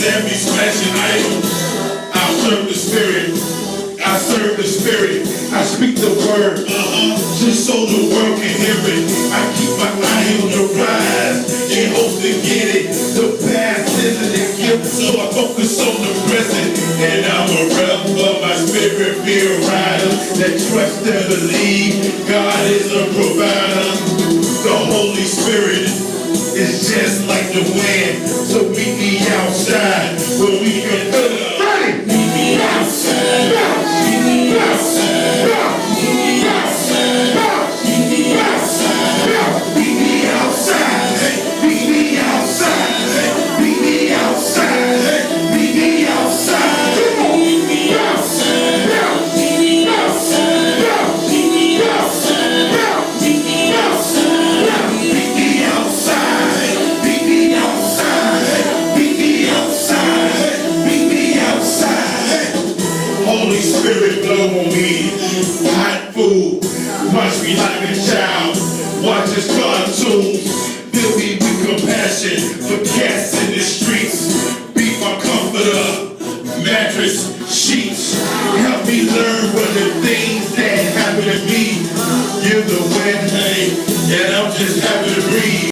that be smashing idols. I serve the spirit. I serve the spirit. I speak the word. Just so the world can hear it. I keep my eye on the rise in hopes to get it. The past isn't a gift, so I focus on the present. And I'm a rebel, my spirit be a rider that trusts and believe God is a provider. The Holy Spirit is just like the wind, so meet me outside where we can meet me outside. Meet me outside. Meet me outside. Meet me outside. Meet me outside. Meet me outside. Meet me outside. Meet me outside. Meet me outside. Meet me outside. Meet me outside. Meet me outside. Meet me outside. Meet me outside. Meet me outside. Meet me outside. Holy Spirit, blow on me. Hot food. Watch me like a child. Watch this cartoons. Fill me with compassion for cats in the streets. Be my comforter. Mattress, sheets. Help me learn what the things that happen to me. You're the wind, hey, and I'm just happy to breathe.